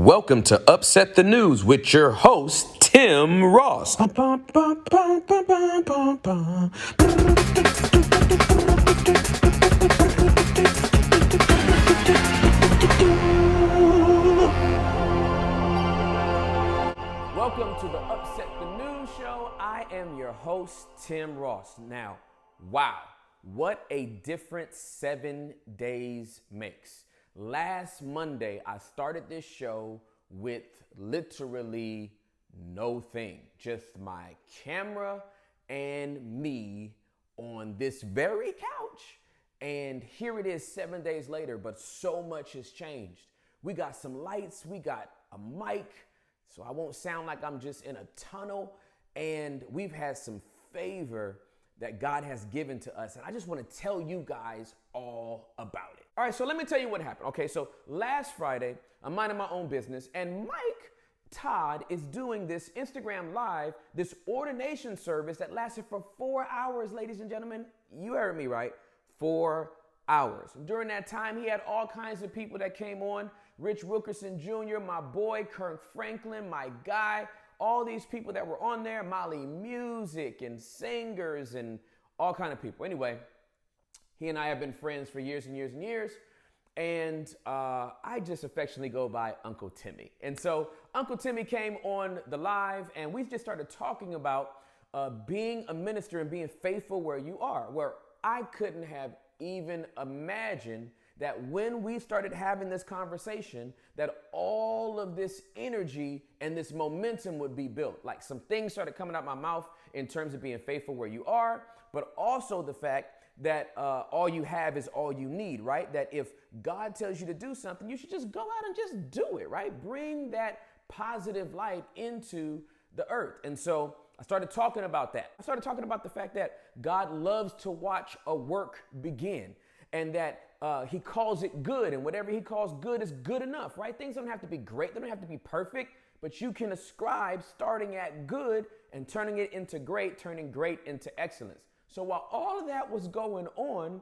Welcome to Upset the News with your host, Tim Ross. Welcome to the Upset the News show. I am your host, Tim Ross. Now, wow, what a difference 7 days makes. Last Monday, I started this show with literally no thing, just my camera and me on this very couch. And here it is 7 days later, but so much has changed. We got some lights, we got a mic, so I won't sound like I'm just in a tunnel. And we've had some favor that God has given to us. And I just want to tell you guys all about it. All right, so let me tell you what happened. Okay, so last Friday, I'm minding my own business, and Mike Todd is doing this Instagram Live, this ordination service that lasted for 4 hours, ladies and gentlemen. You heard me right, 4 hours. During that time, he had all kinds of people that came on. Rich Wilkerson Jr., my boy, Kirk Franklin, my guy, all these people that were on there, Molly Music and singers and all kind of people. Anyway, he and I have been friends for years and years and years. And I just affectionately go by Uncle Timmy. And so Uncle Timmy came on the live and we just started talking about being a minister and being faithful where you are, where I couldn't have even imagined that when we started having this conversation, that all of this energy and this momentum would be built. Like some things started coming out my mouth in terms of being faithful where you are, but also the fact that all you have is all you need, right? That if God tells you to do something, you should just go out and just do it, right? Bring that positive light into the earth. And so I started talking about that. I started talking about the fact that God loves to watch a work begin, and that he calls it good, and whatever he calls good is good enough, right? Things don't have to be great. They don't have to be perfect, but you can ascribe starting at good and turning it into great, turning great into excellence. So while all of that was going on,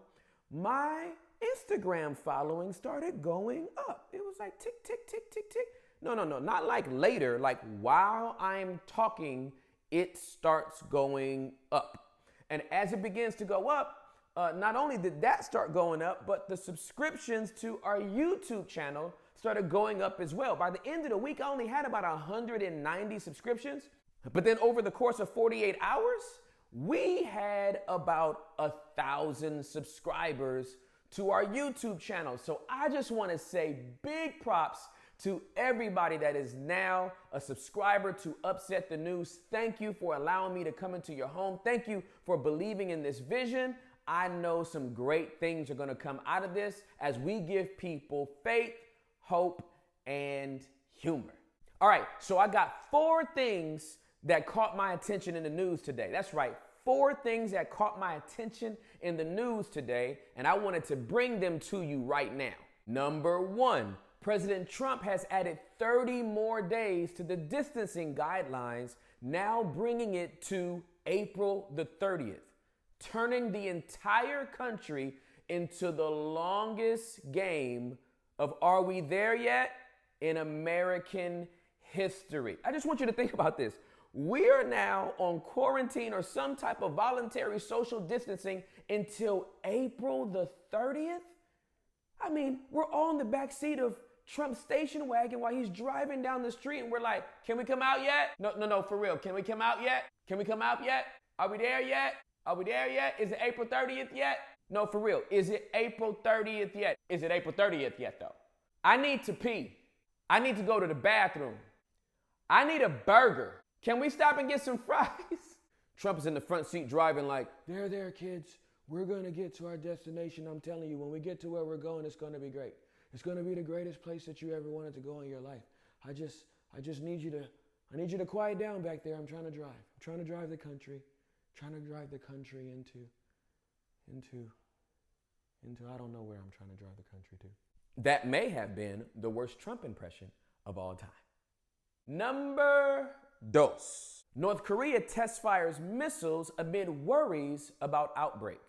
my Instagram following started going up. It was like tick, tick, tick, tick, tick. No, not like later, like while I'm talking, it starts going up. And as it begins to go up, not only did that start going up, but the subscriptions to our YouTube channel started going up as well. By the end of the week, I only had about 190 subscriptions. But then over the course of 48 hours, we had about 1,000 subscribers to our YouTube channel. So I just want to say big props to everybody that is now a subscriber to Upset the News. Thank you for allowing me to come into your home. Thank you for believing in this vision. I know some great things are going to come out of this as we give people faith, hope, and humor. All right, so I got 4 things that caught my attention in the news today. That's right, 4 things that caught my attention in the news today, and I wanted to bring them to you right now. Number 1, President Trump has added 30 more days to the distancing guidelines, now bringing it to April the 30th. Turning the entire country into the longest game of are we there yet in American history. I just want you to think about this. We are now on quarantine or some type of voluntary social distancing until April the 30th. I mean, we're all in the back seat of Trump's station wagon while he's driving down the street and we're like, can we come out yet? No, for real. Can we come out yet? Can we come out yet? Are we there yet? Are we there yet? Is it April 30th yet? No, for real. Is it April 30th yet? Is it April 30th yet, though? I need to pee. I need to go to the bathroom. I need a burger. Can we stop and get some fries? Trump is in the front seat driving like, there, kids. We're going to get to our destination. I'm telling you, when we get to where we're going, it's going to be great. It's going to be the greatest place that you ever wanted to go in your life. I just need you to quiet down back there. I'm trying to drive. I'm trying to drive the country. Trying to drive the country into I don't know where I'm trying to drive the country to. That may have been the worst Trump impression of all time. Number 2. North Korea test fires missiles amid worries about outbreak.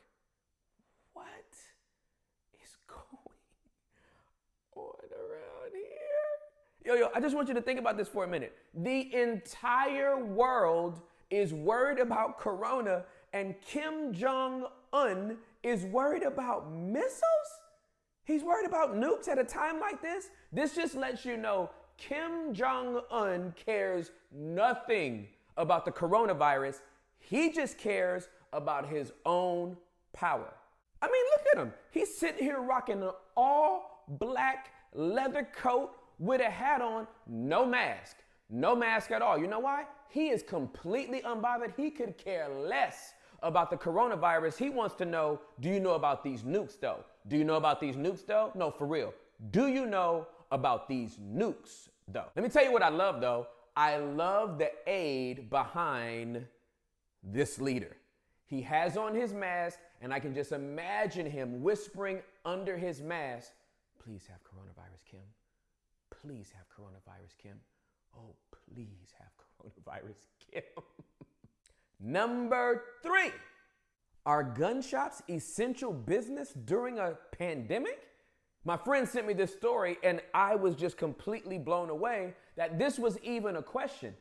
What is going on around here? Yo, I just want you to think about this for a minute. The entire world is worried about corona, and Kim Jong-un is worried about missiles? He's worried about nukes at a time like this? This just lets you know Kim Jong-un cares nothing about the coronavirus. He just cares about his own power. I mean, look at him. He's sitting here rocking an all black leather coat with a hat on, no mask. No mask at all. You know why? He is completely unbothered. He could care less about the coronavirus. He wants to know, do you know about these nukes though? Do you know about these nukes though? No, for real. Do you know about these nukes though? Let me tell you what I love though. I love the aid behind this leader. He has on his mask, and I can just imagine him whispering under his mask, please have coronavirus, Kim. Please have coronavirus, Kim. Oh, please have coronavirus, Kim. Number 3, are gun shops essential business during a pandemic? My friend sent me this story, and I was just completely blown away that this was even a question.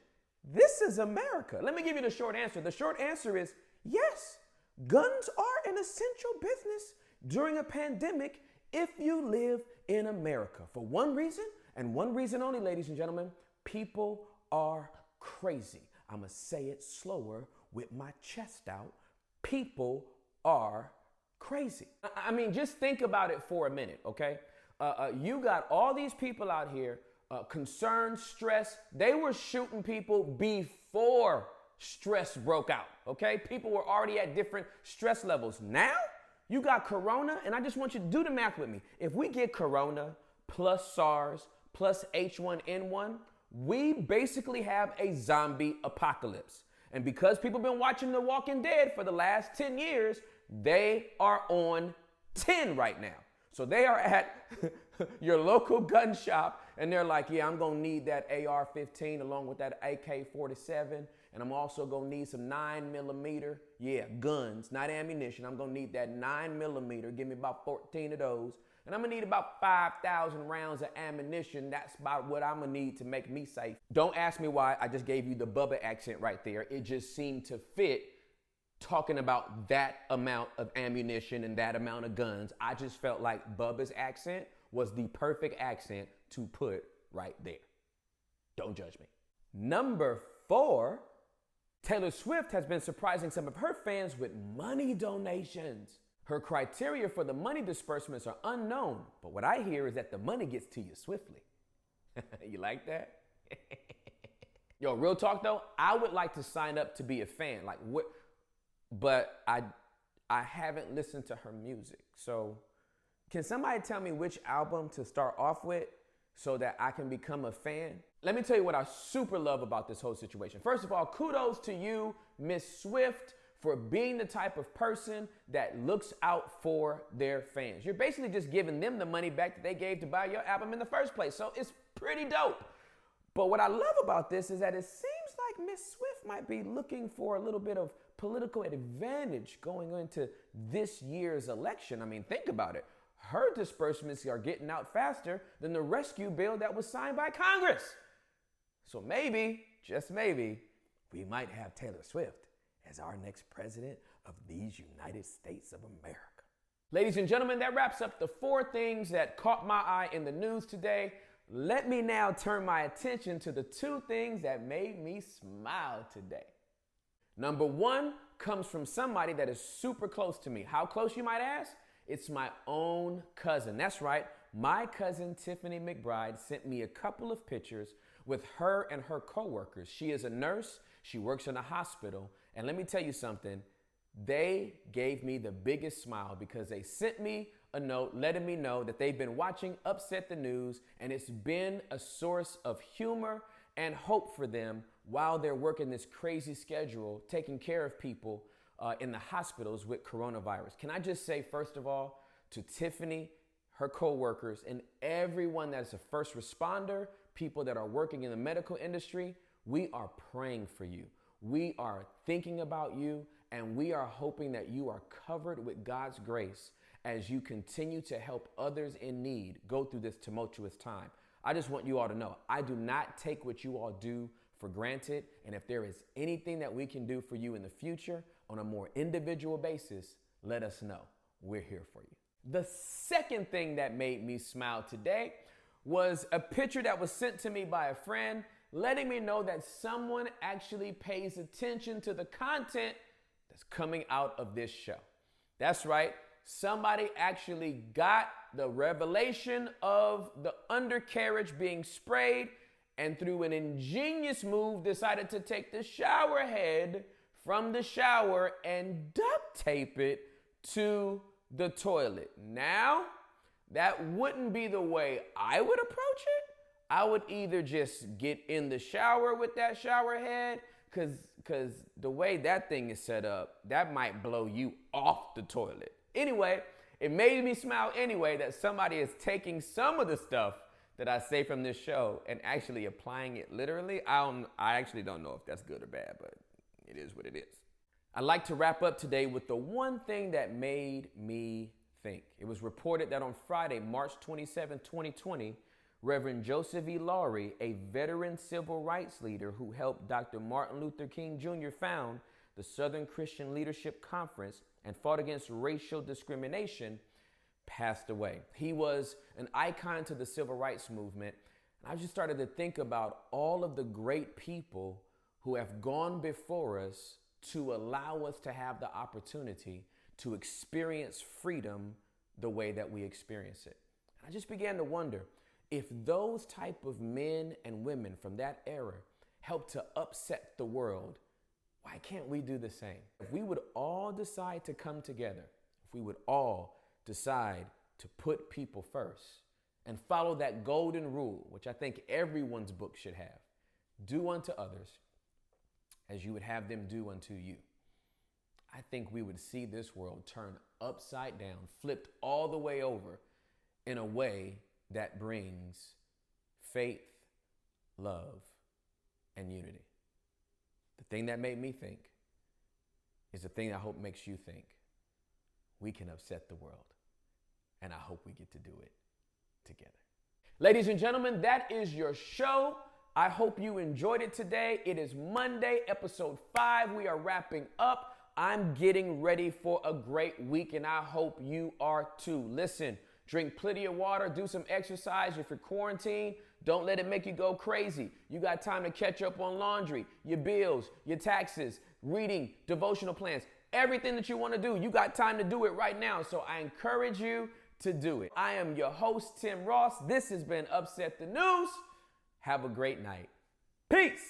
This is America. Let me give you the short answer. The short answer is yes, guns are an essential business during a pandemic if you live in America. For one reason, and one reason only, ladies and gentlemen, people are crazy. I'm going to say it slower with my chest out. People are crazy. I mean, just think about it for a minute, okay? You got all these people out here, concerned, stressed. They were shooting people before stress broke out, okay? People were already at different stress levels. Now, you got corona, and I just want you to do the math with me. If we get corona plus SARS plus H1N1, we basically have a zombie apocalypse. And because people have been watching The Walking Dead for the last 10 years, they are on 10 right now. So they are at your local gun shop, and they're like, yeah, I'm going to need that AR-15 along with that AK-47, and I'm also going to need some 9mm. Yeah, guns, not ammunition. I'm going to need that 9mm. Give me about 14 of those. And I'm going to need about 5,000 rounds of ammunition. That's about what I'm going to need to make me safe. Don't ask me why. I just gave you the Bubba accent right there. It just seemed to fit talking about that amount of ammunition and that amount of guns. I just felt like Bubba's accent was the perfect accent to put right there. Don't judge me. Number 4, Taylor Swift has been surprising some of her fans with money donations. Her criteria for the money disbursements are unknown, but what I hear is that the money gets to you swiftly. You like that? Yo, real talk though, I would like to sign up to be a fan. Like what? But I haven't listened to her music. So can somebody tell me which album to start off with so that I can become a fan? Let me tell you what I super love about this whole situation. First of all, kudos to you, Miss Swift, for being the type of person that looks out for their fans. You're basically just giving them the money back that they gave to buy your album in the first place. So it's pretty dope. But what I love about this is that it seems like Miss Swift might be looking for a little bit of political advantage going into this year's election. I mean, think about it. Her disbursements are getting out faster than the rescue bill that was signed by Congress. So maybe, just maybe, we might have Taylor Swift as our next president of these United States of America. Ladies and gentlemen, that wraps up the 4 things that caught my eye in the news today. Let me now turn my attention to the 2 things that made me smile today. Number 1 comes from somebody that is super close to me. How close, you might ask? It's my own cousin. That's right. My cousin Tiffany McBride sent me a couple of pictures with her and her coworkers. She is a nurse. She works in a hospital. And let me tell you something. They gave me the biggest smile because they sent me a note letting me know that they've been watching Upset the News, and it's been a source of humor and hope for them while they're working this crazy schedule, taking care of people in the hospitals with coronavirus. Can I just say, first of all, to Tiffany, her coworkers, and everyone that's a first responder, people that are working in the medical industry, we are praying for you. We are thinking about you, and we are hoping that you are covered with God's grace as you continue to help others in need go through this tumultuous time. I just want you all to know, I do not take what you all do for granted. And if there is anything that we can do for you in the future on a more individual basis, let us know. We're here for you. The second thing that made me smile today was a picture that was sent to me by a friend, letting me know that someone actually pays attention to the content that's coming out of this show. That's right. Somebody actually got the revelation of the undercarriage being sprayed and through an ingenious move decided to take the shower head from the shower and duct tape it to the toilet. Now, that wouldn't be the way I would approach it. I would either just get in the shower with that shower head, because the way that thing is set up, that might blow you off the toilet. Anyway, it made me smile anyway that somebody is taking some of the stuff that I say from this show and actually applying it literally. I actually don't know if that's good or bad, but it is what it is. I'd like to wrap up today with the one thing that made me think. It was reported that on Friday, March 27, 2020, Reverend Joseph E. Laurie, a veteran civil rights leader who helped Dr. Martin Luther King Jr. found the Southern Christian Leadership Conference and fought against racial discrimination, passed away. He was an icon to the civil rights movement. And I just started to think about all of the great people who have gone before us to allow us to have the opportunity to experience freedom the way that we experience it. And I just began to wonder, if those type of men and women from that era helped to upset the world, why can't we do the same? If we would all decide to come together, if we would all decide to put people first and follow that golden rule, which I think everyone's book should have, do unto others as you would have them do unto you, I think we would see this world turn upside down, flipped all the way over in a way that brings faith, love, and unity. The thing that made me think is the thing I hope makes you think. We can upset the world, and I hope we get to do it together. Ladies and gentlemen, that is your show. I hope you enjoyed it today. It is Monday, episode 5. We are wrapping up. I'm getting ready for a great week, and I hope you are too. Listen, drink plenty of water, do some exercise. If you're quarantined, don't let it make you go crazy. You got time to catch up on laundry, your bills, your taxes, reading, devotional plans, everything that you want to do. You got time to do it right now. So I encourage you to do it. I am your host, Tim Ross. This has been Upset the News. Have a great night. Peace.